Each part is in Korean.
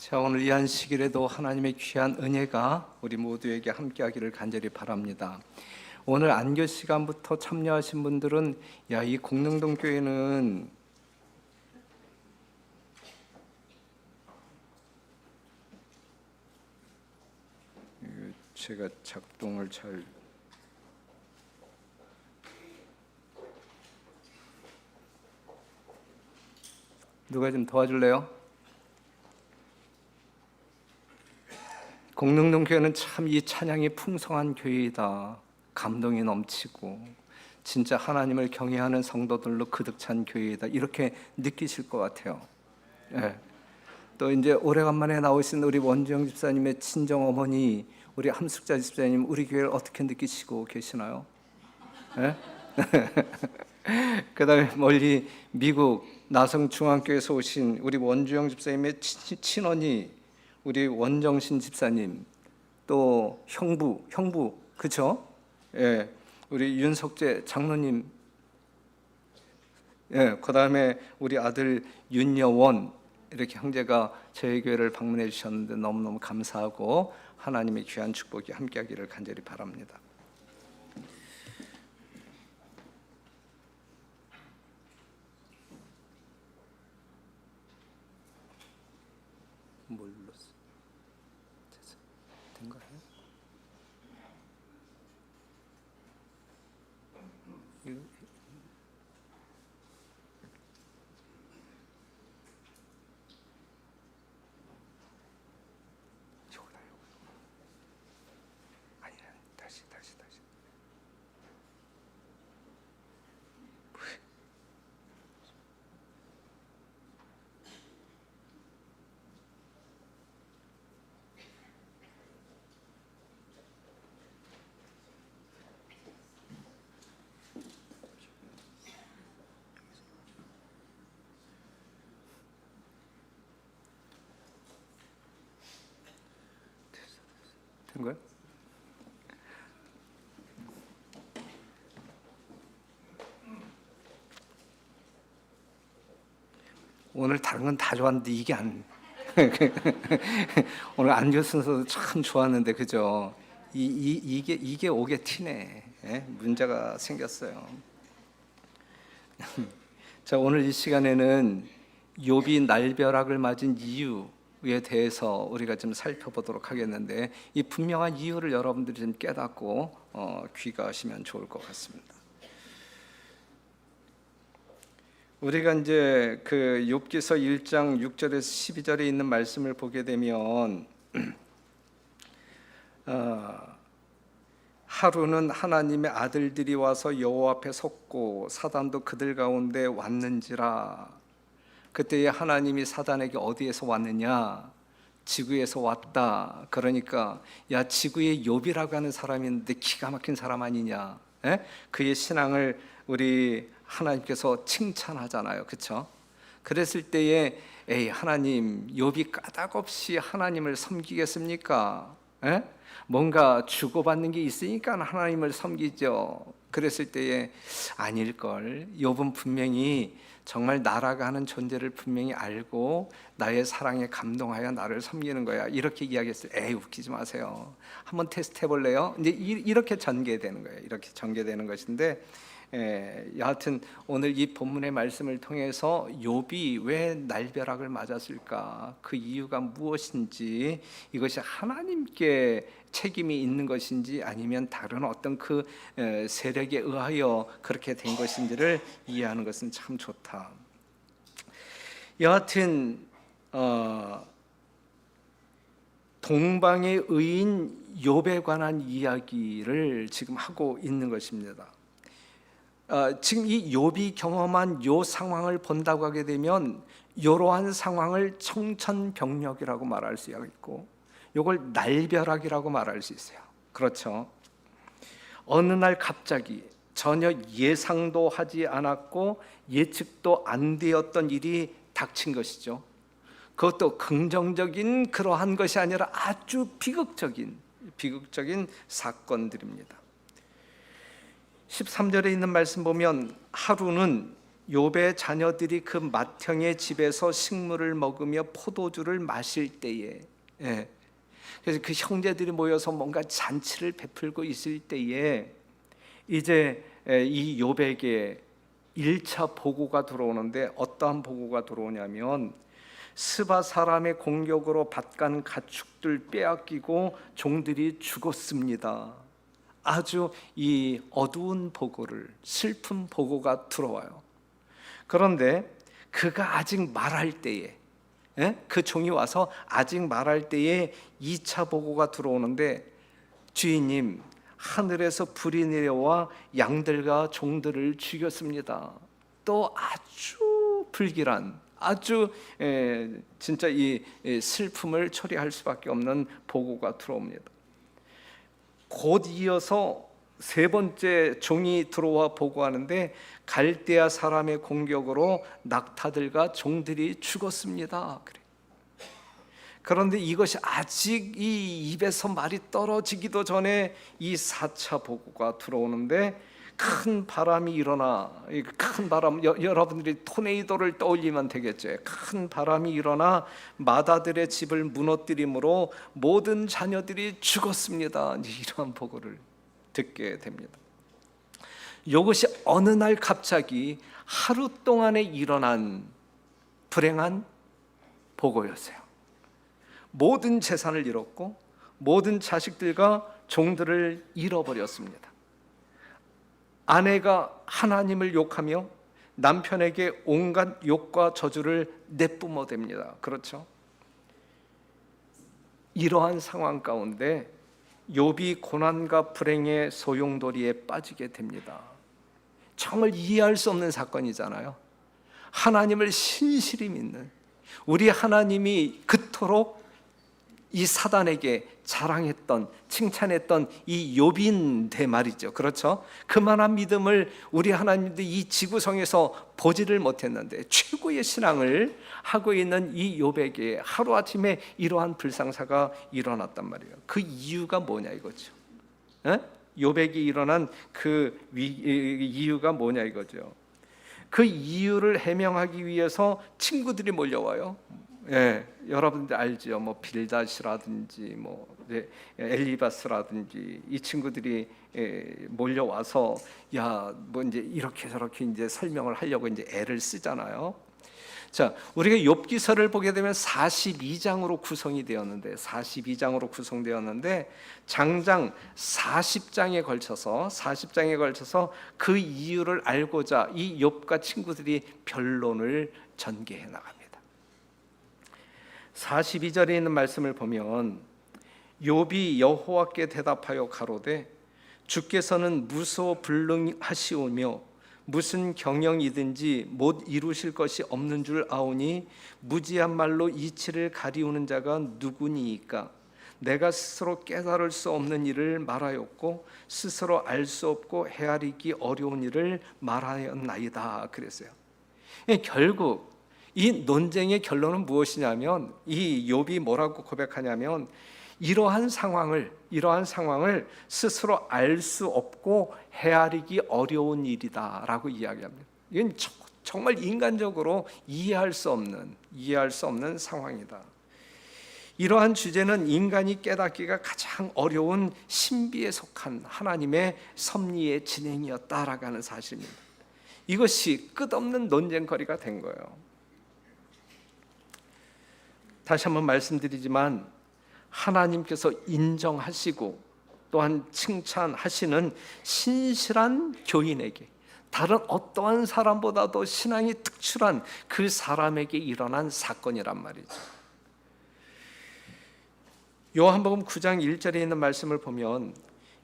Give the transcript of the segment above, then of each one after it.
자, 오늘 이 안식일에도 하나님의 귀한 은혜가 우리 모두에게 함께하기를 간절히 바랍니다. 오늘 안교 시간부터 참여하신 분들은 이 공릉동 교회는 제가 작동을 잘 누가 좀 도와줄래요? 공릉동 교회는 참 이 찬양이 풍성한 교회이다. 감동이 넘치고 진짜 하나님을 경외하는 성도들로 그득 찬 교회이다. 이렇게 느끼실 것 같아요. 네. 또 이제 오래간만에 나오신 우리 원주영 집사님의 친정 어머니, 우리 함숙자 집사님, 우리 교회를 어떻게 느끼시고 계시나요? 네? 그다음에 멀리 미국 나성중앙교회에서 오신 우리 원주영 집사님의 친언니, 우리 원정신 집사님, 또 형부, 그렇죠? 예, 우리 윤석재 장로님, 예, 그다음에 우리 아들 윤여원, 이렇게 형제가 저희 교회를 방문해 주셨는데 너무너무 감사하고 하나님의 귀한 축복이 함께하기를 간절히 바랍니다. 뭘 눌렀어? 된 거예요? 요거다. 아니야, 다시. 된 거예요? 오늘 다른 건 다 좋았는데 이게 안 오늘 안교 순서도 참 좋았는데 그죠? 이게 오게 튀네. 예? 문제가 생겼어요. 자, 오늘 이 시간에는 욥이 날벼락을 맞은 이유에 대해서 우리가 좀 살펴보도록 하겠는데, 이 분명한 이유를 여러분들이 좀 깨닫고 귀가하시면 좋을 것 같습니다. 우리가 이제 그 욥기서 1장 6절에서 12절에 있는 말씀을 보게 되면 하루는 하나님의 아들들이 와서 여호와 앞에 섰고 사단도 그들 가운데 왔는지라. 그때에 하나님이 사단에게 어디에서 왔느냐? 지구에서 왔다. 그러니까 지구에 욥이라고 하는 사람이 있는데 기가 막힌 사람 아니냐? 그의 신앙을 우리 하나님께서 칭찬하잖아요. 그렇죠? 그랬을 때에 하나님, 욥이 까닭없이 하나님을 섬기겠습니까? 뭔가 주고받는 게 있으니까 하나님을 섬기죠. 그랬을 때에 아닐걸. 욥은 분명히 정말 나라가 하는 존재를 분명히 알고 나의 사랑에 감동하여 나를 섬기는 거야. 이렇게 이야기했어요. 웃기지 마세요. 한번 테스트 해볼래요? 이제 이렇게 전개되는 거예요. 이렇게 전개되는 것인데, 여하튼 오늘 이 본문의 말씀을 통해서 욥이 왜 날벼락을 맞았을까, 그 이유가 무엇인지, 이것이 하나님께 책임이 있는 것인지 아니면 다른 어떤 그 세력에 의하여 그렇게 된 것인지를 이해하는 것은 참 좋다. 여하튼 동방의 의인 욥에 관한 이야기를 지금 하고 있는 것입니다. 지금 이 욥이 경험한 요 상황을 본다고 하게 되면 이러한 상황을 청천벽력이라고 말할 수 있고, 이걸 날벼락이라고 말할 수 있어요. 그렇죠? 어느 날 갑자기 전혀 예상도 하지 않았고 예측도 안 되었던 일이 닥친 것이죠. 그것도 긍정적인 그러한 것이 아니라 아주 비극적인 사건들입니다. 13절에 있는 말씀 보면 하루는 욥의 자녀들이 그 맏형의 집에서 식물을 먹으며 포도주를 마실 때에, 예, 그래서 그 형제들이 모여서 뭔가 잔치를 베풀고 있을 때에 이제 이 욥에게 1차 보고가 들어오는데, 어떠한 보고가 들어오냐면 스바 사람의 공격으로 밭간 가축들 빼앗기고 종들이 죽었습니다. 아주 이 어두운 보고를, 슬픈 보고가 들어와요. 그런데 그가 아직 말할 때에, 그 종이 와서 아직 말할 때에 2차 보고가 들어오는데, 주인님, 하늘에서 불이 내려와 양들과 종들을 죽였습니다. 또 아주 불길한, 아주 진짜 이 슬픔을 처리할 수밖에 없는 보고가 들어옵니다. 곧 이어서 세 번째 종이 들어와 보고하는데, 갈대아 사람의 공격으로 낙타들과 종들이 죽었습니다. 그래. 그런데 이것이 아직 이 입에서 말이 떨어지기도 전에 이 4차 보고가 들어오는데, 큰 바람이 일어나, 큰 바람, 여러분들이 토네이도를 떠올리면 되겠죠. 큰 바람이 일어나 마다들의 집을 무너뜨림으로 모든 자녀들이 죽었습니다. 이러한 보고를 듣게 됩니다. 이것이 어느 날 갑자기 하루 동안에 일어난 불행한 보고였어요. 모든 재산을 잃었고 모든 자식들과 종들을 잃어버렸습니다. 아내가 하나님을 욕하며 남편에게 온갖 욕과 저주를 내뿜어댑니다. 그렇죠? 이러한 상황 가운데 욥이 고난과 불행의 소용돌이에 빠지게 됩니다. 정말 이해할 수 없는 사건이잖아요. 하나님을 신실히 믿는 우리 하나님이 그토록 이 사단에게 자랑했던, 칭찬했던 이 욥인데 말이죠. 그렇죠? 그만한 믿음을 우리 하나님도 이 지구성에서 보지를 못했는데 최고의 신앙을 하고 있는 이 욥에게 하루아침에 이러한 불상사가 일어났단 말이에요. 그 이유가 뭐냐 이거죠. 욥에게 일어난 그 이유가 뭐냐 이거죠. 그 이유를 해명하기 위해서 친구들이 몰려와요. 예, 여러분들 알죠? 뭐 빌닷이라든지 뭐 엘리바스라든지 이 친구들이 몰려와서 야, 뭐 이제 이렇게 저렇게 이제 설명을 하려고 이제 애를 쓰잖아요. 자, 우리가 욥기서를 보게 되면 42장으로 구성이 되었는데, 42장으로 구성되었는데 장장 40장에 걸쳐서 그 이유를 알고자 이 욥과 친구들이 변론을 전개해 나갑니다. 42절에 있는 말씀을 보면 욥이 여호와께 대답하여 가로되 주께서는 무소불능하시오며 무슨 경영이든지 못 이루실 것이 없는 줄 아오니 무지한 말로 이치를 가리우는 자가 누구니이까? 내가 스스로 깨달을 수 없는 일을 말하였고 스스로 알 수 없고 헤아리기 어려운 일을 말하였나이다 그랬어요. 결국 이 논쟁의 결론은 무엇이냐면, 이 욥이 뭐라고 고백하냐면 이러한 상황을 스스로 알 수 없고 헤아리기 어려운 일이다라고 이야기합니다. 이건 정말 인간적으로 이해할 수 없는 상황이다. 이러한 주제는 인간이 깨닫기가 가장 어려운 신비에 속한 하나님의 섭리의 진행이었다라고 하는 사실입니다. 이것이 끝없는 논쟁거리가 된 거예요. 다시 한번 말씀드리지만 하나님께서 인정하시고 또한 칭찬하시는 신실한 교인에게, 다른 어떠한 사람보다도 신앙이 특출한 그 사람에게 일어난 사건이란 말이죠. 요한복음 9장 1절에 있는 말씀을 보면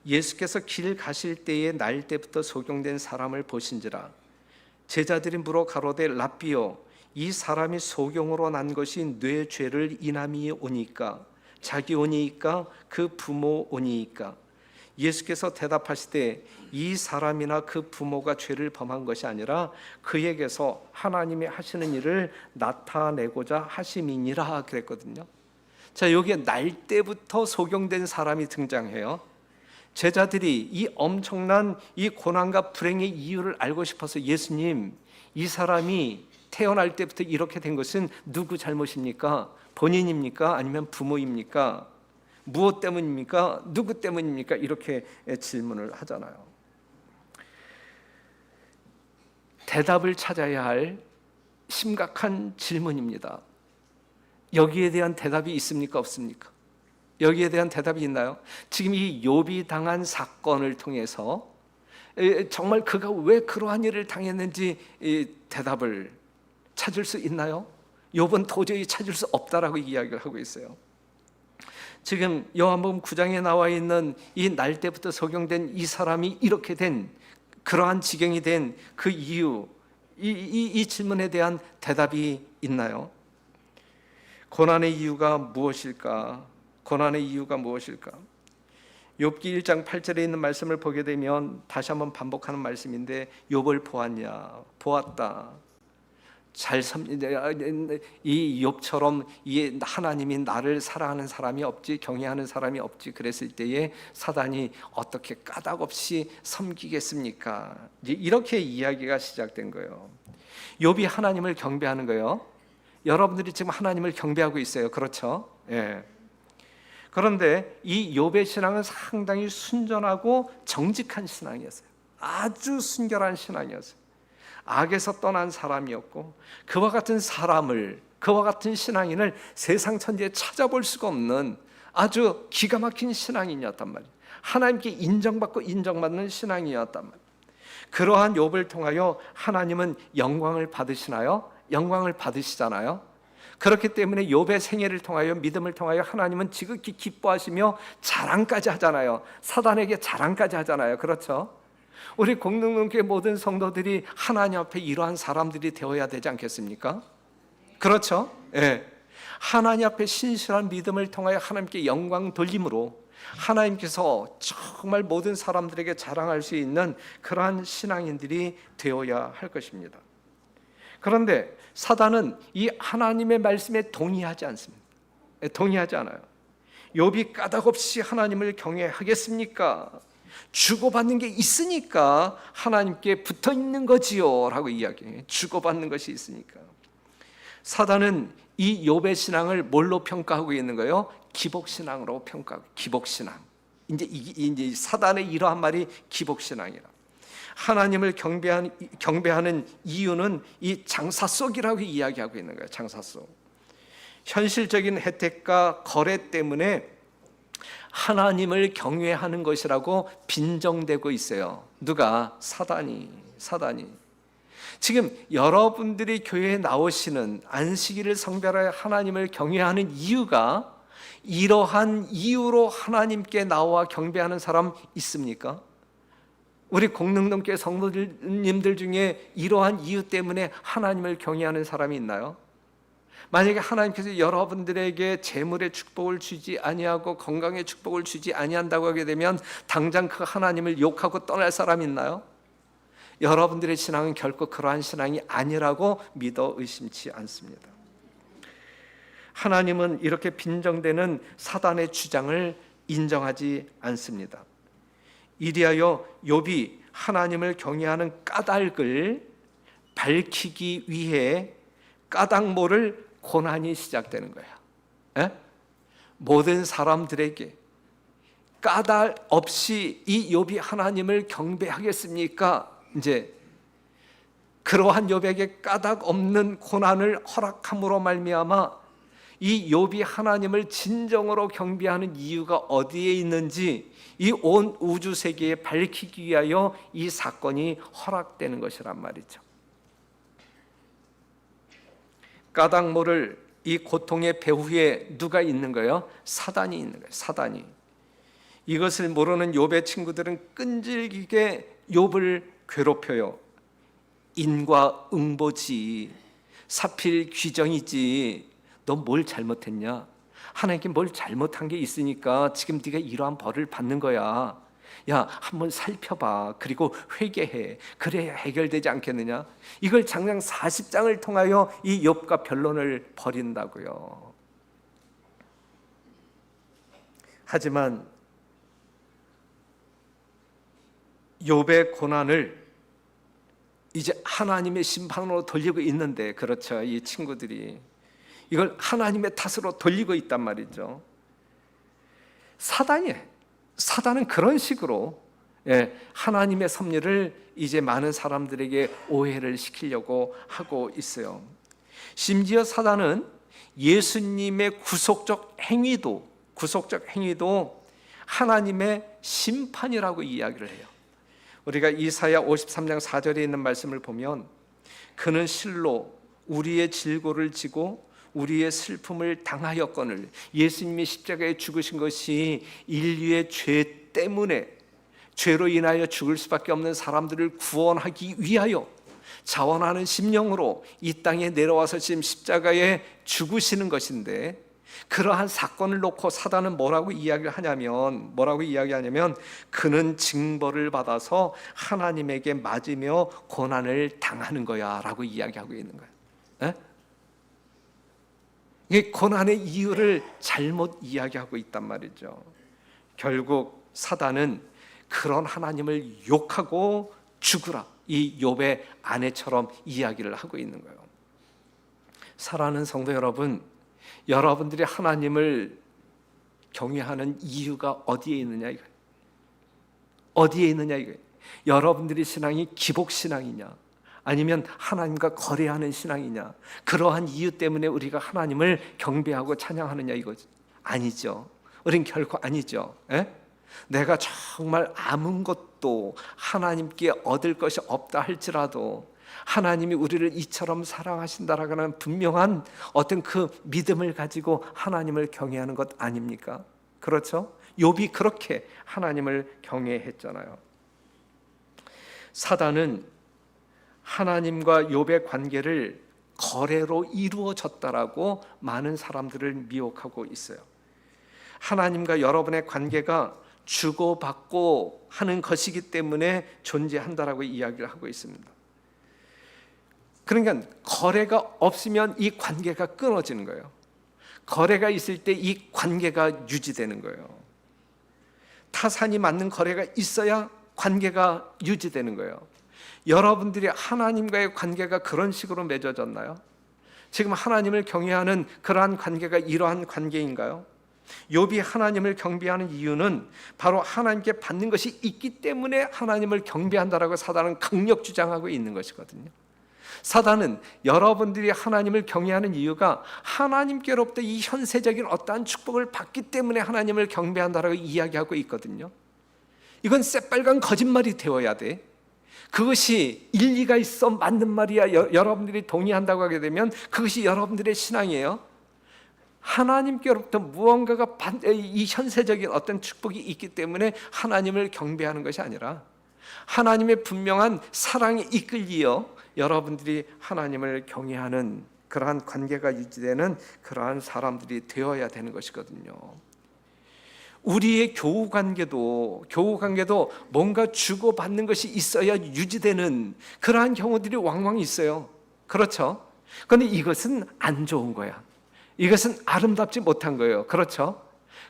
예수께서 길 가실 때에 날 때부터 소경된 사람을 보신지라 제자들이 물어 가로되 랍비여 이 사람이 소경으로 난 것이 뇌 죄를 인함이 오니까 자기 오니까 그 부모 오니까? 예수께서 대답하시되 이 사람이나 그 부모가 죄를 범한 것이 아니라 그에게서 하나님이 하시는 일을 나타내고자 하심이니라 그랬거든요. 자, 여기에 날 때부터 소경된 사람이 등장해요. 제자들이 이 엄청난 이 고난과 불행의 이유를 알고 싶어서 예수님, 이 사람이 태어날 때부터 이렇게 된 것은 누구 잘못입니까? 본인입니까? 아니면 부모입니까? 무엇 때문입니까? 누구 때문입니까? 이렇게 질문을 하잖아요. 대답을 찾아야 할 심각한 질문입니다. 여기에 대한 대답이 있습니까? 없습니까? 여기에 대한 대답이 있나요? 지금 이 욥이 당한 사건을 통해서 정말 그가 왜 그러한 일을 당했는지 대답을 찾을 수 있나요? 욥은 도저히 찾을 수 없다라고 이야기를 하고 있어요. 지금 요한복음 9장에 나와 있는 이 날 때부터 적용된 이 사람이 이렇게 된 그러한 지경이 된 그 이유, 이 질문에 대한 대답이 있나요? 고난의 이유가 무엇일까? 고난의 이유가 무엇일까? 욥기 1장 8절에 있는 말씀을 보게 되면 다시 한번 반복하는 말씀인데, 욥을 보았냐? 보았다. 이 욥처럼 이 하나님이 나를 사랑하는 사람이 없지, 경외하는 사람이 없지 그랬을 때에 사단이 어떻게 까닭없이 섬기겠습니까? 이렇게 이야기가 시작된 거예요. 욥이 하나님을 경배하는 거예요. 여러분들이 지금 하나님을 경배하고 있어요. 그렇죠? 예. 그런데 이 욥의 신앙은 상당히 순전하고 정직한 신앙이었어요. 아주 순결한 신앙이었어요. 악에서 떠난 사람이었고, 그와 같은 사람을, 그와 같은 신앙인을 세상 천지에 찾아볼 수가 없는 아주 기가 막힌 신앙인이었단 말이에요. 하나님께 인정받고 인정받는 신앙이었단 말이에요. 그러한 욥을 통하여 하나님은 영광을 받으시나요? 영광을 받으시잖아요. 그렇기 때문에 욥의 생애를 통하여, 믿음을 통하여 하나님은 지극히 기뻐하시며 자랑까지 하잖아요. 사단에게 자랑까지 하잖아요. 그렇죠? 우리 공동교회 모든 성도들이 하나님 앞에 이러한 사람들이 되어야 되지 않겠습니까? 그렇죠? 예. 하나님 앞에 신실한 믿음을 통하여 하나님께 영광 돌림으로 하나님께서 정말 모든 사람들에게 자랑할 수 있는 그러한 신앙인들이 되어야 할 것입니다. 그런데 사단은 이 하나님의 말씀에 동의하지 않습니다. 동의하지 않아요. 욥이 까닭없이 하나님을 경외하겠습니까? 주고받는 게 있으니까 하나님께 붙어 있는 거지요 라고 이야기해요. 주고받는 것이 있으니까. 사단은 이 욥의 신앙을 뭘로 평가하고 있는 거예요? 기복신앙으로 평가하고. 기복신앙. 이제 사단의 이러한 말이 기복신앙이라. 하나님을 경배하는 이유는 이 장사 속이라고 이야기하고 있는 거예요. 장사 속. 현실적인 혜택과 거래 때문에 하나님을 경외하는 것이라고 빈정되고 있어요. 누가? 사단이. 지금 여러분들이 교회에 나오시는, 안식일을 성별하여 하나님을 경외하는 이유가 이러한 이유로 하나님께 나와 경배하는 사람 있습니까? 우리 공릉동교회 성도님들 중에 이러한 이유 때문에 하나님을 경외하는 사람이 있나요? 만약에 하나님께서 여러분들에게 재물의 축복을 주지 아니하고 건강의 축복을 주지 아니한다고 하게 되면 당장 그 하나님을 욕하고 떠날 사람이 있나요? 여러분들의 신앙은 결코 그러한 신앙이 아니라고 믿어 의심치 않습니다. 하나님은 이렇게 빈정되는 사단의 주장을 인정하지 않습니다. 이리하여 욥이 하나님을 경외하는 까닭을 밝히기 위해 까닭모를 고난이 시작되는 거예요. 에? 모든 사람들에게 까닭 없이 이 욥이 하나님을 경배하겠습니까? 이제 그러한 욥에게 까닭 없는 고난을 허락함으로 말미암아 이 욥이 하나님을 진정으로 경배하는 이유가 어디에 있는지 이 온 우주 세계에 밝히기 위하여 이 사건이 허락되는 것이란 말이죠. 까닭 모를 이 고통의 배후에 누가 있는 거예요? 사단이 있는 거예요. 사단이. 이것을 모르는 욥의 친구들은 끈질기게 욥을 괴롭혀요. 인과 응보지, 사필 귀정이지. 너 뭘 잘못했냐? 하나님께 뭘 잘못한 게 있으니까 지금 네가 이러한 벌을 받는 거야. 야, 한번 살펴봐. 그리고 회개해. 그래야 해결되지 않겠느냐? 이걸 장장 40장을 통하여 이 욥과 변론을 벌인다고요. 하지만 욥의 고난을 이제 하나님의 심판으로 돌리고 있는데, 그렇죠, 이 친구들이 이걸 하나님의 탓으로 돌리고 있단 말이죠. 사단은 그런 식으로 하나님의 섭리를 이제 많은 사람들에게 오해를 시키려고 하고 있어요. 심지어 사단은 예수님의 구속적 행위도 하나님의 심판이라고 이야기를 해요. 우리가 이사야 53장 4절에 있는 말씀을 보면, 그는 실로 우리의 질고를 지고 우리의 슬픔을 당하였거늘, 예수님이 십자가에 죽으신 것이 인류의 죄 때문에, 죄로 인하여 죽을 수밖에 없는 사람들을 구원하기 위하여 자원하는 심령으로 이 땅에 내려와서 지금 십자가에 죽으시는 것인데, 그러한 사건을 놓고 사단은 뭐라고 이야기하냐면 그는 징벌을 받아서 하나님에게 맞으며 고난을 당하는 거야 라고 이야기하고 있는 거예요. 이 고난의 이유를 잘못 이야기하고 있단 말이죠. 결국 사단은 그런 하나님을 욕하고 죽으라, 이 욥의 아내처럼 이야기를 하고 있는 거예요. 사랑하는 성도 여러분, 여러분들이 하나님을 경외하는 이유가 어디에 있느냐 이거예요. 어디에 있느냐 이거예요. 여러분들의 신앙이 기복신앙이냐, 아니면 하나님과 거래하는 신앙이냐, 그러한 이유 때문에 우리가 하나님을 경배하고 찬양하느냐 이거지. 아니죠. 우린 결코 아니죠. 내가 정말 아무것도 하나님께 얻을 것이 없다 할지라도 하나님이 우리를 이처럼 사랑하신다라는 분명한 어떤 그 믿음을 가지고 하나님을 경외하는 것 아닙니까? 그렇죠? 욥이 그렇게 하나님을 경외했잖아요. 사단은 하나님과 욥의 관계를 거래로 이루어졌다라고 많은 사람들을 미혹하고 있어요. 하나님과 여러분의 관계가 주고받고 하는 것이기 때문에 존재한다라고 이야기를 하고 있습니다. 그러니까 거래가 없으면 이 관계가 끊어지는 거예요. 거래가 있을 때 이 관계가 유지되는 거예요. 타산이 맞는 거래가 있어야 관계가 유지되는 거예요. 여러분들이 하나님과의 관계가 그런 식으로 맺어졌나요? 지금 하나님을 경외하는 그러한 관계가 이러한 관계인가요? 욥이 하나님을 경배하는 이유는 바로 하나님께 받는 것이 있기 때문에 하나님을 경배한다라고 사단은 강력 주장하고 있는 것이거든요. 사단은 여러분들이 하나님을 경외하는 이유가 하나님께로부터 이 현세적인 어떠한 축복을 받기 때문에 하나님을 경배한다라고 이야기하고 있거든요. 이건 새빨간 거짓말이 되어야 돼. 그것이 일리가 있어 맞는 말이야, 여러분들이 동의한다고 하게 되면 그것이 여러분들의 신앙이에요. 하나님께로부터 무언가가 이 현세적인 어떤 축복이 있기 때문에 하나님을 경배하는 것이 아니라 하나님의 분명한 사랑에 이끌리어 여러분들이 하나님을 경외하는 그러한 관계가 유지되는 그러한 사람들이 되어야 되는 것이거든요. 우리의 교우 관계도 뭔가 주고받는 것이 있어야 유지되는 그러한 경우들이 왕왕 있어요. 그렇죠? 그런데 이것은 안 좋은 거야. 이것은 아름답지 못한 거예요. 그렇죠?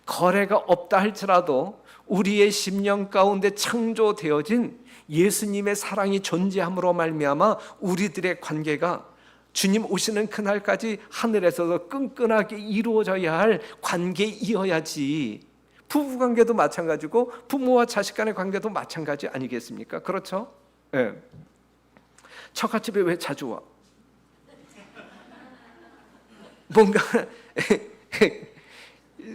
거래가 없다 할지라도 우리의 심령 가운데 창조되어진 예수님의 사랑이 존재함으로 말미암아 우리들의 관계가 주님 오시는 그날까지 하늘에서도 끈끈하게 이루어져야 할 관계이어야지. 부부관계도 마찬가지고 부모와 자식 간의 관계도 마찬가지 아니겠습니까? 그렇죠? 네. 처갓집에 왜 자주 와? 뭔가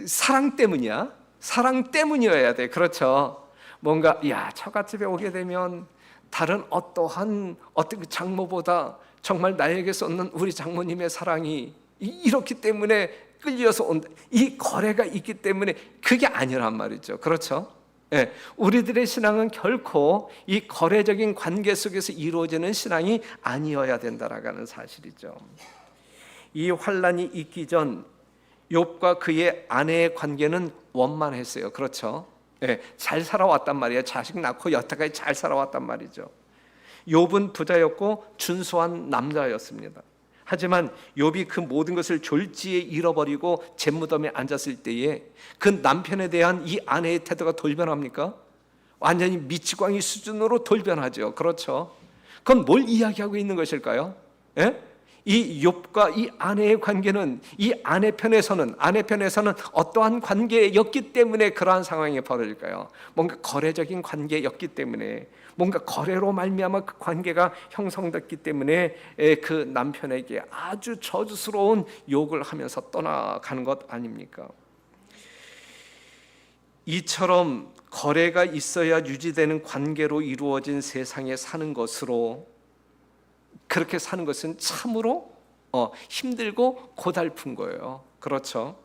사랑 때문이야? 사랑 때문이어야 돼. 그렇죠? 뭔가 처갓집에 오게 되면 다른 어떤 장모보다 정말 나에게 쏟는 우리 장모님의 사랑이 이렇기 때문에 끌려서 온다. 이 거래가 있기 때문에 그게 아니란 말이죠. 그렇죠? 네. 우리들의 신앙은 결코 이 거래적인 관계 속에서 이루어지는 신앙이 아니어야 된다라는 사실이죠. 이 환란이 있기 전 욥과 그의 아내의 관계는 원만했어요. 그렇죠? 네, 잘 살아왔단 말이에요. 자식 낳고 여태까지 잘 살아왔단 말이죠. 욥은 부자였고 준수한 남자였습니다. 하지만 욥이 그 모든 것을 졸지에 잃어버리고 잿무덤에 앉았을 때에 그 남편에 대한 이 아내의 태도가 돌변합니까? 완전히 미치광이 수준으로 돌변하죠. 그렇죠? 그건 뭘 이야기하고 있는 것일까요? 예? 이 욥과 이 아내의 관계는, 이 아내 편에서는 어떠한 관계였기 때문에 그러한 상황이 벌어질까요? 뭔가 거래적인 관계였기 때문에, 뭔가 거래로 말미암아 그 관계가 형성됐기 때문에 그 남편에게 아주 저주스러운 욕을 하면서 떠나가는 것 아닙니까? 이처럼 거래가 있어야 유지되는 관계로 이루어진 세상에 사는 것으로, 그렇게 사는 것은 참으로 힘들고 고달픈 거예요. 그렇죠?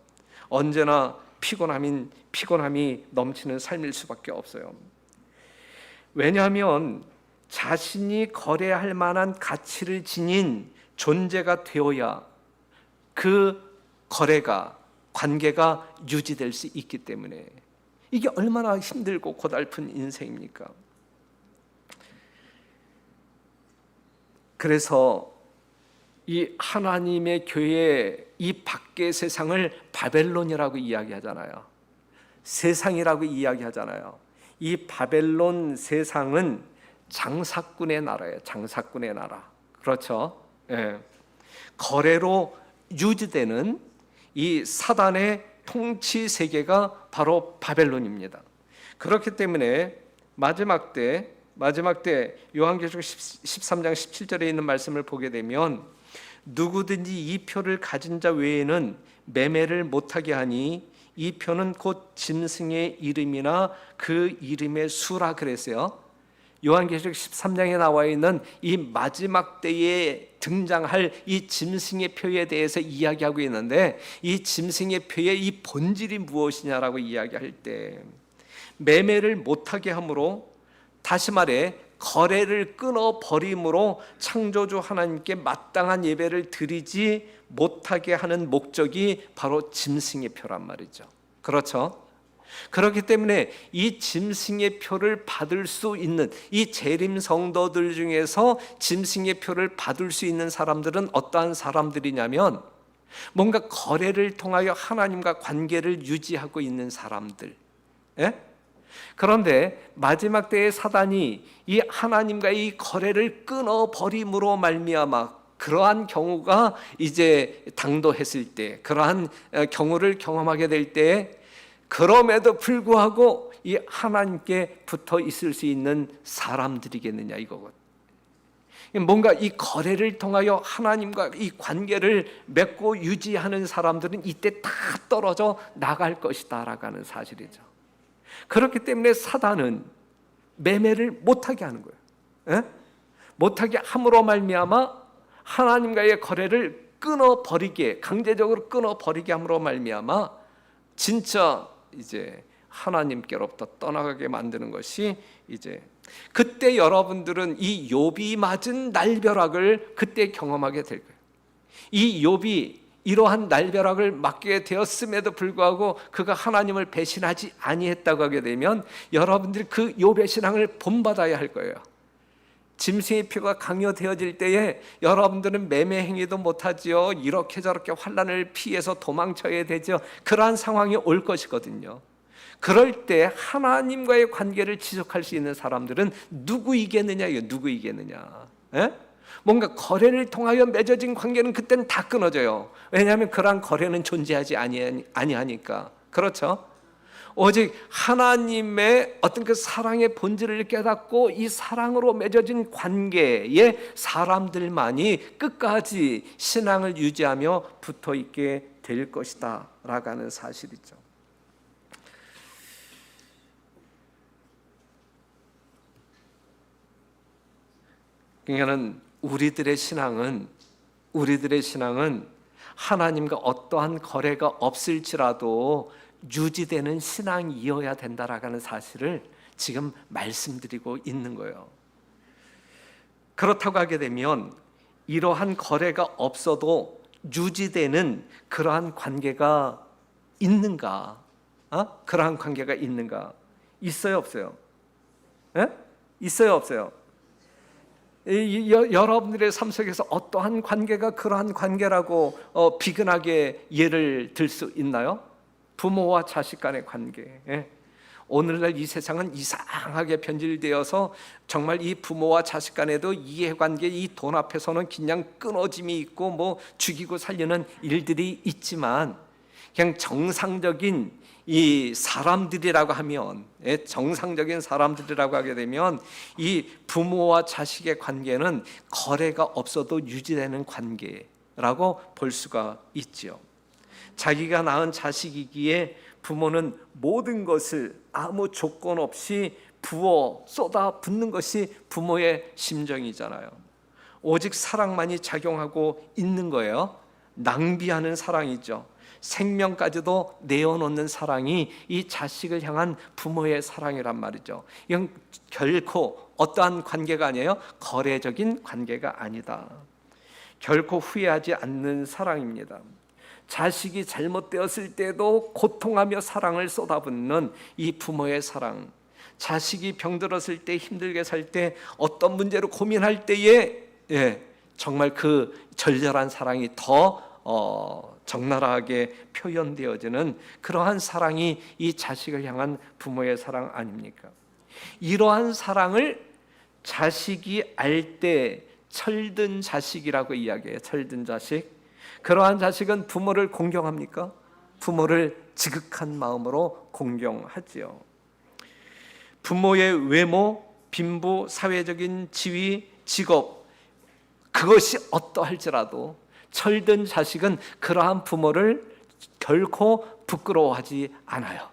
언제나 피곤함이 넘치는 삶일 수밖에 없어요. 왜냐하면 자신이 거래할 만한 가치를 지닌 존재가 되어야 그 관계가 유지될 수 있기 때문에, 이게 얼마나 힘들고 고달픈 인생입니까? 그래서 이 하나님의 교회, 이 밖의 세상을 바벨론이라고 이야기하잖아요. 세상이라고 이야기하잖아요. 이 바벨론 세상은 장사꾼의 나라예요. 장사꾼의 나라. 그렇죠? 예. 거래로 유지되는 이 사단의 통치 세계가 바로 바벨론입니다. 그렇기 때문에 마지막 때 요한계시록 13장 17절에 있는 말씀을 보게 되면, 누구든지 이 표를 가진 자 외에는 매매를 못하게 하니 이 표는 곧 짐승의 이름이나 그 이름의 수라 그랬어요. 요한계시록 13장에 나와 있는 이 마지막 때에 등장할 이 짐승의 표에 대해서 이야기하고 있는데, 이 짐승의 표의 이 본질이 무엇이냐라고 이야기할 때, 매매를 못하게 함으로, 다시 말해 거래를 끊어버림으로 창조주 하나님께 마땅한 예배를 드리지 못하게 하는 목적이 바로 짐승의 표란 말이죠. 그렇죠? 그렇기 때문에 이 짐승의 표를 받을 수 있는 이 재림 성도들 중에서 짐승의 표를 받을 수 있는 사람들은 어떠한 사람들이냐면, 뭔가 거래를 통하여 하나님과 관계를 유지하고 있는 사람들. 예? 그런데 마지막 때의 사단이 이 하나님과 이 거래를 끊어버림으로 말미암아 그러한 경우가 이제 당도했을 때, 그러한 경우를 경험하게 될 때, 그럼에도 불구하고 이 하나님께 붙어 있을 수 있는 사람들이겠느냐 이거거든. 뭔가 이 거래를 통하여 하나님과 이 관계를 맺고 유지하는 사람들은 이때 다 떨어져 나갈 것이다 라고 하는 사실이죠. 그렇기 때문에 사단은 매매를 못하게 하는 거예요. 에? 못하게 함으로 말미암아 하나님과의 거래를 끊어버리게, 강제적으로 끊어버리게 함으로 말미암아 진짜 이제 하나님께로부터 떠나가게 만드는 것이, 이제 그때 여러분들은 이 욥이 맞은 날벼락을 그때 경험하게 될 거예요. 이 욥이 이러한 날벼락을 맞게 되었음에도 불구하고 그가 하나님을 배신하지 아니했다고 하게 되면, 여러분들이 그 욥의 신앙을 본받아야 할 거예요. 짐승의 표가 강요되어질 때에 여러분들은 매매 행위도 못하지요. 이렇게 저렇게 환난을 피해서 도망쳐야 되죠. 그러한 상황이 올 것이거든요. 그럴 때 하나님과의 관계를 지속할 수 있는 사람들은 누구 이겠느냐? 누구 이겠느냐? 에? 뭔가 거래를 통하여 맺어진 관계는 그때는 다 끊어져요. 왜냐하면 그러한 거래는 존재하지 아니하니까. 그렇죠? 오직 하나님의 어떤 그 사랑의 본질을 깨닫고 이 사랑으로 맺어진 관계에 사람들만이 끝까지 신앙을 유지하며 붙어 있게 될 것이다 라고 하는 사실이죠. 그러니까는 우리들의 신앙은 하나님과 어떠한 거래가 없을지라도 유지되는 신앙이어야 된다라고 하는 사실을 지금 말씀드리고 있는 거예요. 그렇다고 하게 되면 이러한 거래가 없어도 유지되는 그러한 관계가 있는가? 그러한 관계가 있는가? 있어요, 없어요? 에? 있어요, 없어요? 여러분들의 삶 속에서 어떠한 관계가 그러한 관계라고 비근하게 예를 들 수 있나요? 부모와 자식 간의 관계. 오늘날 이 세상은 이상하게 변질되어서 정말 이 부모와 자식 간에도 이해관계, 이 돈 앞에서는 그냥 끊어짐이 있고 뭐 죽이고 살리는 일들이 있지만, 그냥 정상적인 이 사람들이라고 하면, 정상적인 사람들이라고 하게 되면 이 부모와 자식의 관계는 거래가 없어도 유지되는 관계라고 볼 수가 있지요. 자기가 낳은 자식이기에 부모는 모든 것을 아무 조건 없이 부어 쏟아 붓는 것이 부모의 심정이잖아요. 오직 사랑만이 작용하고 있는 거예요. 낭비하는 사랑이죠. 생명까지도 내어놓는 사랑이 이 자식을 향한 부모의 사랑이란 말이죠. 이건 결코 어떠한 관계가 아니에요. 거래적인 관계가 아니다. 결코 후회하지 않는 사랑입니다. 자식이 잘못되었을 때도 고통하며 사랑을 쏟아붓는 이 부모의 사랑, 자식이 병들었을 때, 힘들게 살 때, 어떤 문제로 고민할 때에 정말 그 절절한 사랑이 더 적나라하게 표현되어지는 그러한 사랑이 이 자식을 향한 부모의 사랑 아닙니까? 이러한 사랑을 자식이 알 때 철든 자식이라고 이야기해요. 철든 자식. 그러한 자식은 부모를 공경합니까? 부모를 지극한 마음으로 공경하지요. 부모의 외모, 빈부, 사회적인 지위, 직업, 그것이 어떠할지라도 철든 자식은 그러한 부모를 결코 부끄러워하지 않아요.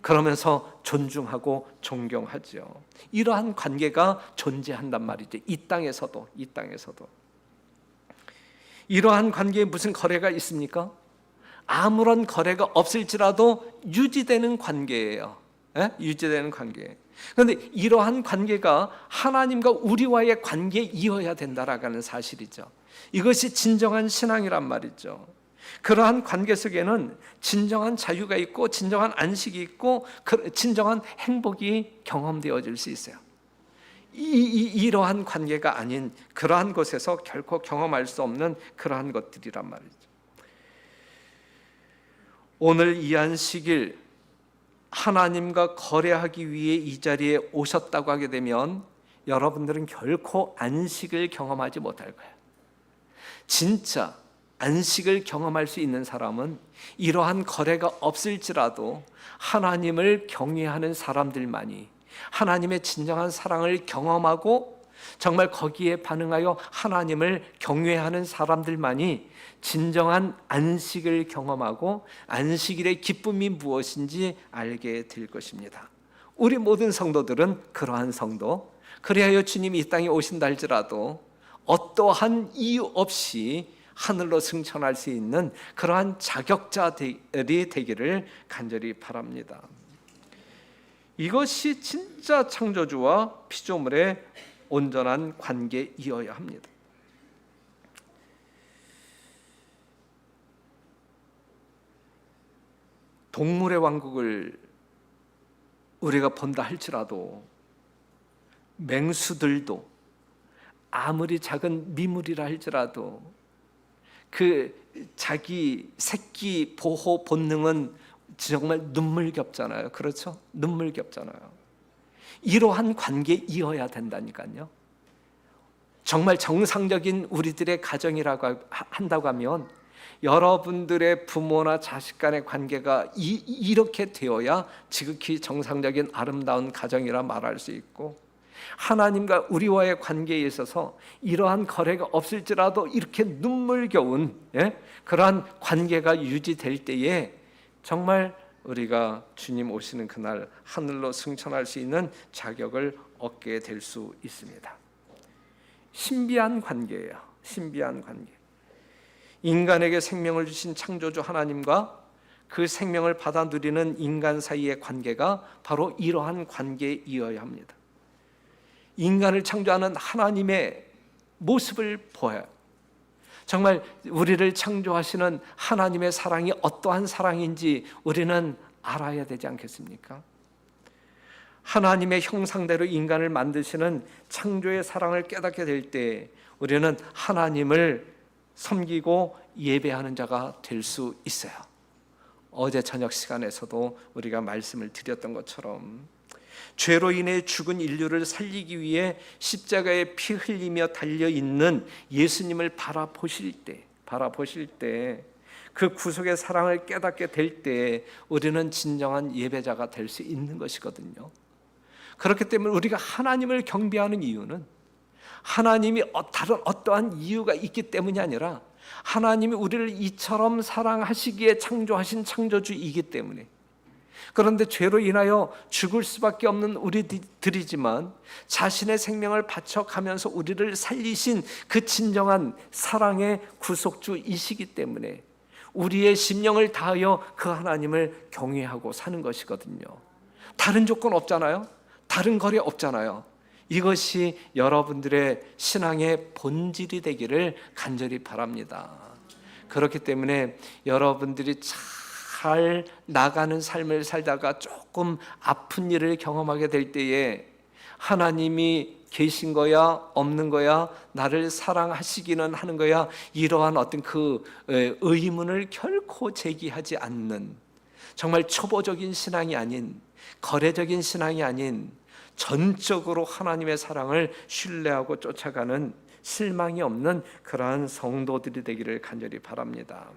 그러면서 존중하고 존경하죠. 이러한 관계가 존재한단 말이죠. 이 땅에서도. 이러한 관계에 무슨 거래가 있습니까? 아무런 거래가 없을지라도 유지되는 관계예요. 유지되는 관계. 그런데 이러한 관계가 하나님과 우리와의 관계이어야 된다라는 사실이죠. 이것이 진정한 신앙이란 말이죠. 그러한 관계 속에는 진정한 자유가 있고 진정한 안식이 있고 진정한 행복이 경험되어질 수 있어요. 이러한 관계가 아닌 그러한 곳에서 결코 경험할 수 없는 그러한 것들이란 말이죠. 오늘 이 안식일 하나님과 거래하기 위해 이 자리에 오셨다고 하게 되면 여러분들은 결코 안식을 경험하지 못할 거예요. 진짜 안식을 경험할 수 있는 사람은 이러한 거래가 없을지라도 하나님을 경외하는 사람들만이, 하나님의 진정한 사랑을 경험하고 정말 거기에 반응하여 하나님을 경외하는 사람들만이 진정한 안식을 경험하고 안식일의 기쁨이 무엇인지 알게 될 것입니다. 우리 모든 성도들은 그러한 성도, 그리하여 주님이 이 땅에 오신다 할지라도 어떠한 이유 없이 하늘로 승천할 수 있는 그러한 자격자들이 되기를 간절히 바랍니다. 이것이 진짜 창조주와 피조물의 온전한 관계이어야 합니다. 동물의 왕국을 우리가 본다 할지라도 맹수들도 아무리 작은 미물이라 할지라도 그 자기 새끼 보호 본능은 정말 눈물겹잖아요. 그렇죠? 눈물겹잖아요. 이러한 관계이어야 된다니까요. 정말 정상적인 우리들의 가정이라고 한다고 하면 여러분들의 부모나 자식 간의 관계가 이렇게 되어야 지극히 정상적인 아름다운 가정이라 말할 수 있고, 하나님과 우리와의 관계에 있어서 이러한 거래가 없을지라도 이렇게 눈물겨운 그러한 관계가 유지될 때에 정말 우리가 주님 오시는 그날 하늘로 승천할 수 있는 자격을 얻게 될 수 있습니다. 신비한 관계예요. 신비한 관계. 인간에게 생명을 주신 창조주 하나님과 그 생명을 받아 누리는 인간 사이의 관계가 바로 이러한 관계이어야 합니다. 인간을 창조하는 하나님의 모습을 보아요. 정말 우리를 창조하시는 하나님의 사랑이 어떠한 사랑인지 우리는 알아야 되지 않겠습니까? 하나님의 형상대로 인간을 만드시는 창조의 사랑을 깨닫게 될 때 우리는 하나님을 섬기고 예배하는 자가 될 수 있어요. 어제 저녁 시간에서도 우리가 말씀을 드렸던 것처럼 죄로 인해 죽은 인류를 살리기 위해 십자가에 피 흘리며 달려있는 예수님을 바라보실 때 그 구속의 사랑을 깨닫게 될 때 우리는 진정한 예배자가 될 수 있는 것이거든요. 그렇기 때문에 우리가 하나님을 경배하는 이유는 하나님이 다른 어떠한 이유가 있기 때문이 아니라 하나님이 우리를 이처럼 사랑하시기에 창조하신 창조주이기 때문에. 그런데 죄로 인하여 죽을 수밖에 없는 우리들이지만 자신의 생명을 바쳐가면서 우리를 살리신 그 진정한 사랑의 구속주이시기 때문에 우리의 심령을 다하여 그 하나님을 경외하고 사는 것이거든요. 다른 조건 없잖아요. 다른 거래 없잖아요. 이것이 여러분들의 신앙의 본질이 되기를 간절히 바랍니다. 그렇기 때문에 여러분들이 잘 나가는 삶을 살다가 조금 아픈 일을 경험하게 될 때에 하나님이 계신 거야 없는 거야 나를 사랑하시기는 하는 거야 이러한 어떤 그 의문을 결코 제기하지 않는 정말 초보적인 신앙이 아닌 거래적인 신앙이 아닌 전적으로 하나님의 사랑을 신뢰하고 쫓아가는 실망이 없는 그러한 성도들이 되기를 간절히 바랍니다.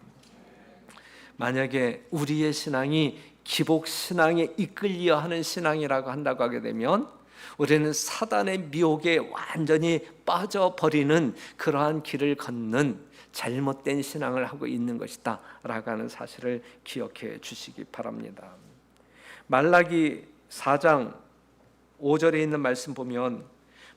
만약에 우리의 신앙이 기복신앙에 이끌려 하는 신앙이라고 한다고 하게 되면 우리는 사단의 미혹에 완전히 빠져버리는 그러한 길을 걷는 잘못된 신앙을 하고 있는 것이다 라고 하는 사실을 기억해 주시기 바랍니다. 말라기 4장 5절에 있는 말씀 보면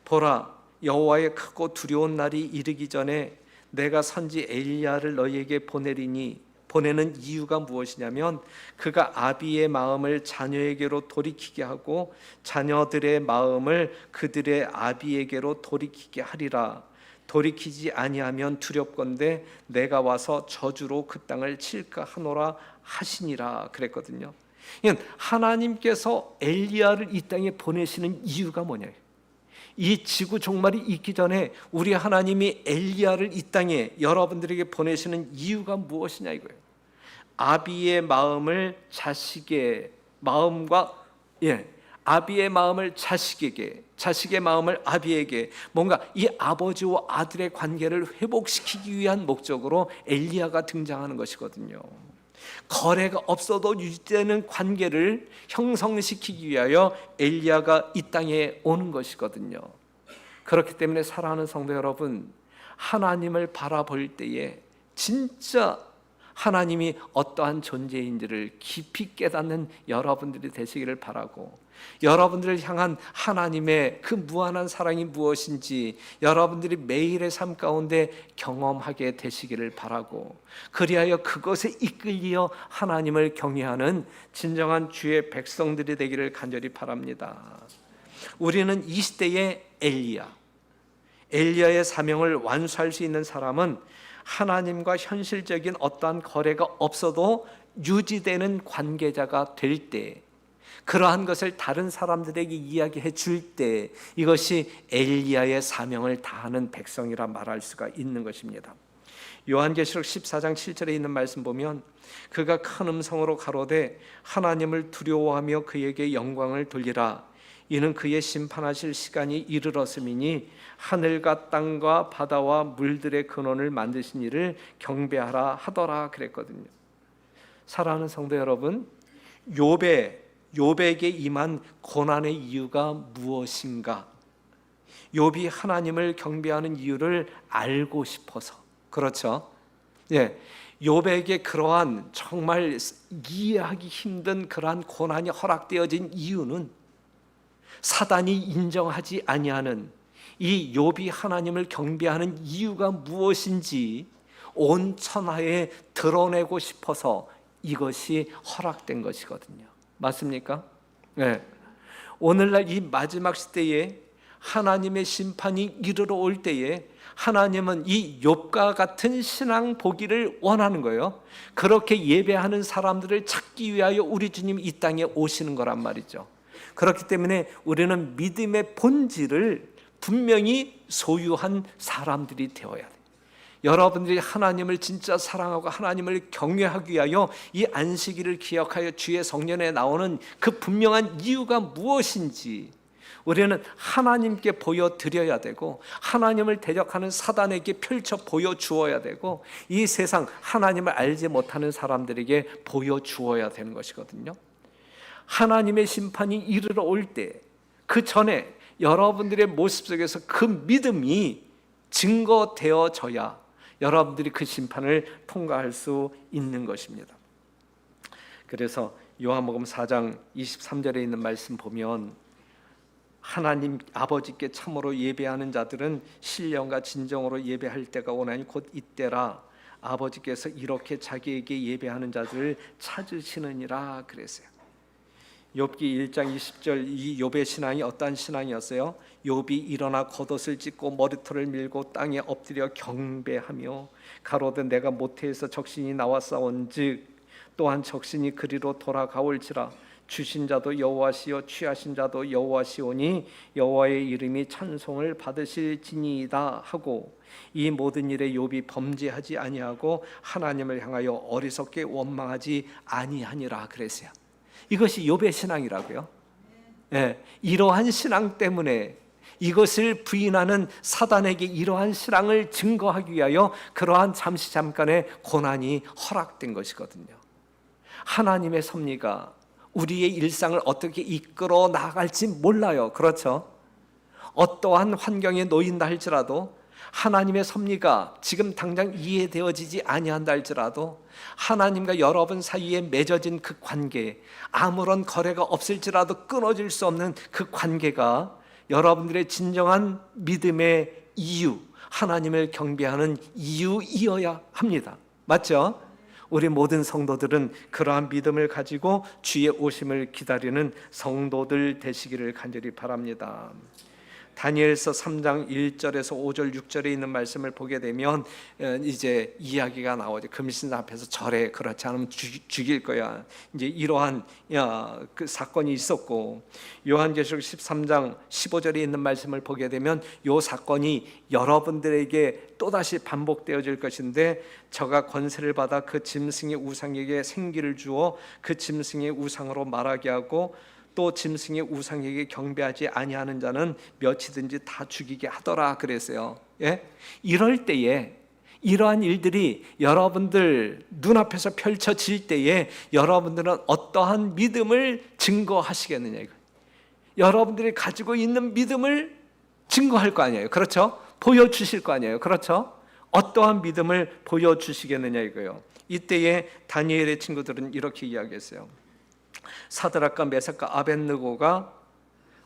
보라 여호와의 크고 두려운 날이 이르기 전에 내가 선지 엘리야를 너희에게 보내리니 보내는 이유가 무엇이냐면 그가 아비의 마음을 자녀에게로 돌이키게 하고 자녀들의 마음을 그들의 아비에게로 돌이키게 하리라. 돌이키지 아니하면 두렵건대 내가 와서 저주로 그 땅을 칠까 하노라 하시니라 그랬거든요. 하나님께서 엘리야를 이 땅에 보내시는 이유가 뭐냐? 이 지구 종말이 있기 전에 우리 하나님이 엘리야를 이 땅에 여러분들에게 보내시는 이유가 무엇이냐 이거예요. 아비의 마음을 자식의 마음과 아비의 마음을 자식에게, 자식의 마음을 아비에게 뭔가 이 아버지와 아들의 관계를 회복시키기 위한 목적으로 엘리야가 등장하는 것이거든요. 거래가 없어도 유지되는 관계를 형성시키기 위하여 엘리야가 이 땅에 오는 것이거든요. 그렇기 때문에 사랑하는 성도 여러분, 하나님을 바라볼 때에 진짜 하나님이 어떠한 존재인지를 깊이 깨닫는 여러분들이 되시기를 바라고, 여러분들을 향한 하나님의 그 무한한 사랑이 무엇인지 여러분들이 매일의 삶 가운데 경험하게 되시기를 바라고, 그리하여 그것에 이끌려 하나님을 경외하는 진정한 주의 백성들이 되기를 간절히 바랍니다. 우리는 이 시대의 엘리야의 사명을 완수할 수 있는 사람은 하나님과 현실적인 어떠한 거래가 없어도 유지되는 관계자가 될 때, 그러한 것을 다른 사람들에게 이야기해 줄 때 이것이 엘리야의 사명을 다하는 백성이라 말할 수가 있는 것입니다. 요한계시록 14장 7절에 있는 말씀 보면 그가 큰 음성으로 가로되 하나님을 두려워하며 그에게 영광을 돌리라. 이는 그의 심판하실 시간이 이르렀음이니 하늘과 땅과 바다와 물들의 근원을 만드신 이를 경배하라 하더라 그랬거든요. 사랑하는 성도 여러분, 욥에게 임한 고난의 이유가 무엇인가? 욥이 하나님을 경배하는 이유를 알고 싶어서, 그렇죠? 욥에게 그러한 정말 이해하기 힘든 그러한 고난이 허락되어진 이유는 사단이 인정하지 아니하는 이 욥이 하나님을 경배하는 이유가 무엇인지 온 천하에 드러내고 싶어서 이것이 허락된 것이거든요. 맞습니까? 네. 오늘날 이 마지막 시대에 하나님의 심판이 이르러 올 때에 하나님은 이 욥과 같은 신앙 보기를 원하는 거예요. 그렇게 예배하는 사람들을 찾기 위하여 우리 주님이 이 땅에 오시는 거란 말이죠. 그렇기 때문에 우리는 믿음의 본질을 분명히 소유한 사람들이 되어야 돼요. 여러분들이 하나님을 진짜 사랑하고 하나님을 경외하기 위하여 이 안식일을 기억하여 주의 성년에 나오는 그 분명한 이유가 무엇인지 우리는 하나님께 보여드려야 되고, 하나님을 대적하는 사단에게 펼쳐 보여주어야 되고, 이 세상 하나님을 알지 못하는 사람들에게 보여주어야 되는 것이거든요. 하나님의 심판이 이르러 올 때, 그 전에 여러분들의 모습 속에서 그 믿음이 증거되어져야 여러분들이 그 심판을 통과할 수 있는 것입니다. 그래서 요한복음 4장 23절에 있는 말씀 보면, 하나님 아버지께 참으로 예배하는 자들은 신령과 진정으로 예배할 때가 오나니 곧 이때라. 아버지께서 이렇게 자기에게 예배하는 자들을 찾으시느니라 그랬어요. 욥기 1장 20절, 이 욥의 신앙이 어떠한 신앙이었어요? 욥이 일어나 겉옷을 찢고 머리털을 밀고 땅에 엎드려 경배하며 가로되 내가 모태에서 적신이 나와 싸운즉 또한 적신이 그리로 돌아가올지라. 주신 자도 여호와시요 취하신 자도 여호와시오니 여호와의 이름이 찬송을 받으실지니이다 하고, 이 모든 일에 욥이 범죄하지 아니하고 하나님을 향하여 어리석게 원망하지 아니하니라 그랬어요. 이것이 욥의 신앙이라고요. 네, 이러한 신앙 때문에 이것을 부인하는 사단에게 이러한 신앙을 증거하기 위하여 그러한 잠깐의 고난이 허락된 것이거든요. 하나님의 섭리가 우리의 일상을 어떻게 이끌어 나갈지 몰라요. 그렇죠? 어떠한 환경에 놓인다 할지라도, 하나님의 섭리가 지금 당장 이해되어지지 아니한다 할지라도, 하나님과 여러분 사이에 맺어진 그 관계, 아무런 거래가 없을지라도 끊어질 수 없는 그 관계가 여러분들의 진정한 믿음의 이유, 하나님을 경배하는 이유이어야 합니다. 맞죠? 우리 모든 성도들은 그러한 믿음을 가지고 주의 오심을 기다리는 성도들 되시기를 간절히 바랍니다. 다니엘서 3장 1절에서 5절 6절에 있는 말씀을 보게 되면 이제 이야기가 나오죠. 금신 앞에서 절해, 그렇지 않으면 죽일 거야. 이제 이러한 그 사건이 있었고, 요한계시록 13장 15절에 있는 말씀을 보게 되면 이 사건이 여러분들에게 또다시 반복되어질 것인데, 저가 권세를 받아 그 짐승의 우상에게 생기를 주어 그 짐승의 우상으로 말하게 하고 또 짐승의 우상에게 경배하지 아니하는 자는 몇이든지 다 죽이게 하더라 그랬어요. 예? 이럴 때에, 이러한 일들이 여러분들 눈앞에서 펼쳐질 때에 여러분들은 어떠한 믿음을 증거하시겠느냐 이거. 여러분들이 가지고 있는 믿음을 증거할 거 아니에요. 그렇죠? 보여주실 거 아니에요. 그렇죠? 어떠한 믿음을 보여주시겠느냐 이거요. 이때에 다니엘의 친구들은 이렇게 이야기했어요. 사드락과 메삭과 아벳느고가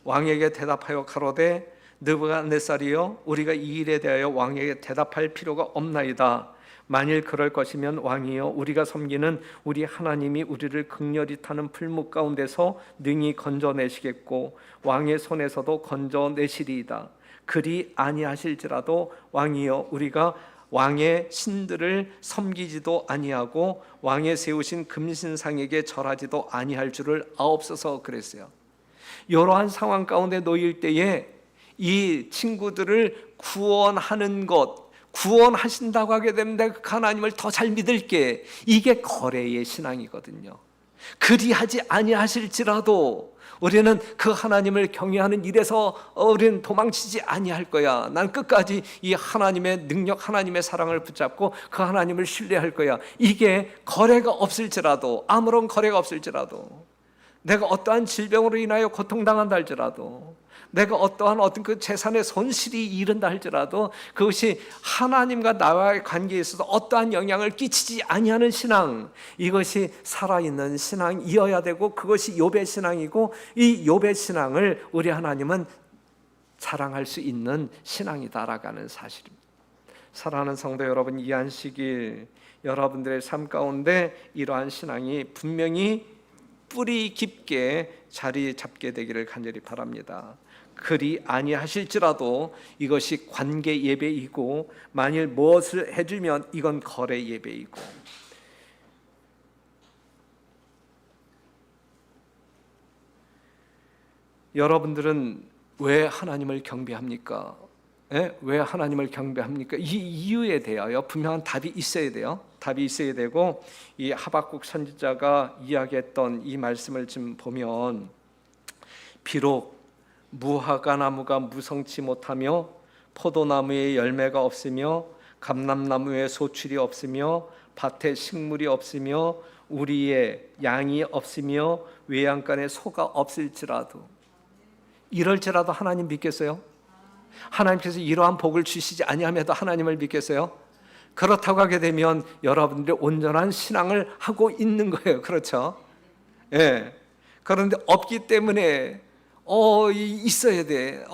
왕에게 대답하여 가로되 느부갓네살이여, 우리가 이 일에 대하여 왕에게 대답할 필요가 없나이다. 만일 그럴 것이면 왕이여, 우리가 섬기는 우리 하나님이 우리를 극렬히 타는 풀무 가운데서 능히 건져내시겠고 왕의 손에서도 건져내시리이다. 그리 아니하실지라도 왕이여, 우리가 왕의 신들을 섬기지도 아니하고 왕의 세우신 금신상에게 절하지도 아니할 줄을 아옵소서 그랬어요. 이러한 상황 가운데 놓일 때에 이 친구들을 구원하는 것, 구원하신다고 하게 되면 내가 하나님을 더 잘 믿을게, 이게 거래의 신앙이거든요. 그리하지 아니하실지라도 우리는 그 하나님을 경외하는 일에서 우리는 도망치지 아니할 거야. 난 끝까지 이 하나님의 능력, 하나님의 사랑을 붙잡고 그 하나님을 신뢰할 거야. 이게 거래가 없을지라도, 아무런 거래가 없을지라도, 내가 어떠한 질병으로 인하여 고통당한다 할지라도, 내가 어떠한 그 재산의 손실이 이른다 할지라도 그것이 하나님과 나와의 관계에 있어서 어떠한 영향을 끼치지 아니하는 신앙, 이것이 살아있는 신앙이어야 되고, 그것이 욥의 신앙이고, 이 욥의 신앙을 우리 하나님은 자랑할 수 있는 신앙이다라고 하는 사실입니다. 사랑하는 성도 여러분, 이 안식일 여러분들의 삶 가운데 이러한 신앙이 분명히 뿌리 깊게 자리 잡게 되기를 간절히 바랍니다. 그리 아니하실지라도 이것이 관계 예배이고, 만일 무엇을 해주면 이건 거래 예배이고, 여러분들은 왜 하나님을 경배합니까? 왜 하나님을 경배합니까? 이 이유에 대하여 분명한 답이 있어야 돼요. 답이 있어야 되고, 이 하박국 선지자가 이야기했던 이 말씀을 지금 보면, 비록 무화과 나무가 무성치 못하며 포도나무에 열매가 없으며 감람나무에 소출이 없으며 밭에 식물이 없으며 우리의 양이 없으며 외양간에 소가 없을지라도, 이럴지라도 하나님 믿겠어요? 하나님께서 이러한 복을 주시지 아니함에도 하나님을 믿겠어요? 그렇다고 하게 되면 여러분들이 온전한 신앙을 하고 있는 거예요. 그렇죠? 예. 그런데 없기 때문에 있어야 돼.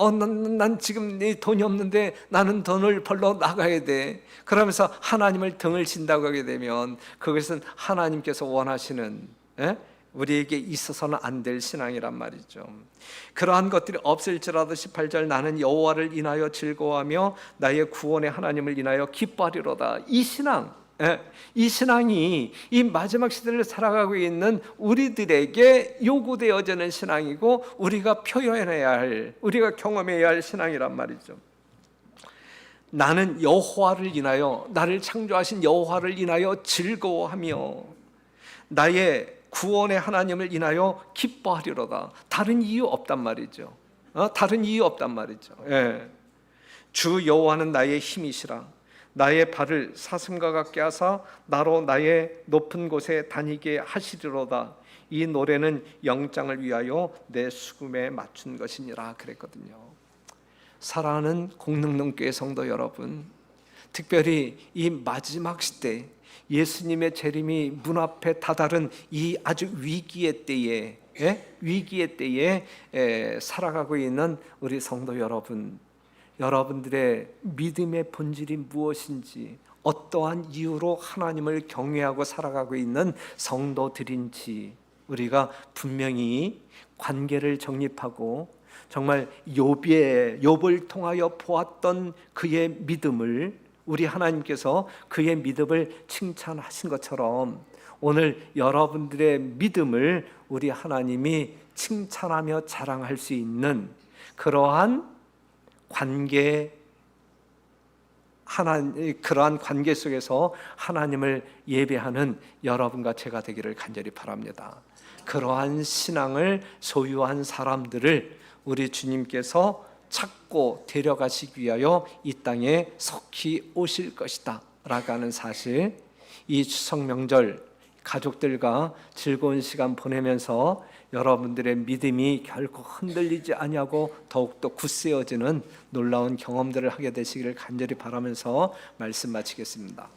난 지금 돈이 없는데 나는 돈을 벌러 나가야 돼. 그러면서 하나님을 등을 친다고 하게 되면 그것은 하나님께서 원하시는, 우리에게 있어서는 안 될 신앙이란 말이죠. 그러한 것들이 없을지라도 18절, 나는 여호와를 인하여 즐거워하며 나의 구원의 하나님을 인하여 기뻐하리로다. 이 신앙, 이 신앙이 이 마지막 시대를 살아가고 있는 우리들에게 요구되어지는 신앙이고, 우리가 표현해야 할, 우리가 경험해야 할 신앙이란 말이죠. 나는 여호와를 인하여, 나를 창조하신 여호와를 인하여 즐거워하며 나의 구원의 하나님을 인하여 기뻐하리로다. 다른 이유 없단 말이죠. 다른 이유 없단 말이죠. 주 여호와는 나의 힘이시라. 나의 발을 사슴과 같게 하사 나로 나의 높은 곳에 다니게 하시리로다. 이 노래는 영장을 위하여 내 수금에 맞춘 것이니라 그랬거든요. 사랑하는 공능동교회 성도 여러분, 특별히 이 마지막 시대 예수님의 재림이 문 앞에 다다른 이 아주 위기의 때에, 위기의 때에 살아가고 있는 우리 성도 여러분, 여러분들의 믿음의 본질이 무엇인지, 어떠한 이유로 하나님을 경외하고 살아가고 있는 성도들인지 우리가 분명히 관계를 정립하고, 정말 욥을 통하여 보았던 그의 믿음을, 우리 하나님께서 그의 믿음을 칭찬하신 것처럼 오늘 여러분들의 믿음을 우리 하나님이 칭찬하며 자랑할 수 있는 그러한 그러한 관계 속에서 하나님을 예배하는 여러분과 제가 되기를 간절히 바랍니다. 그러한 신앙을 소유한 사람들을 우리 주님께서 찾고 데려가시기 위하여 이 땅에 속히 오실 것이다 라고 하는 사실, 이 추석 명절 가족들과 즐거운 시간 보내면서 여러분들의 믿음이 결코 흔들리지 아니하고 더욱더 굳세어지는 놀라운 경험들을 하게 되시기를 간절히 바라면서 말씀 마치겠습니다.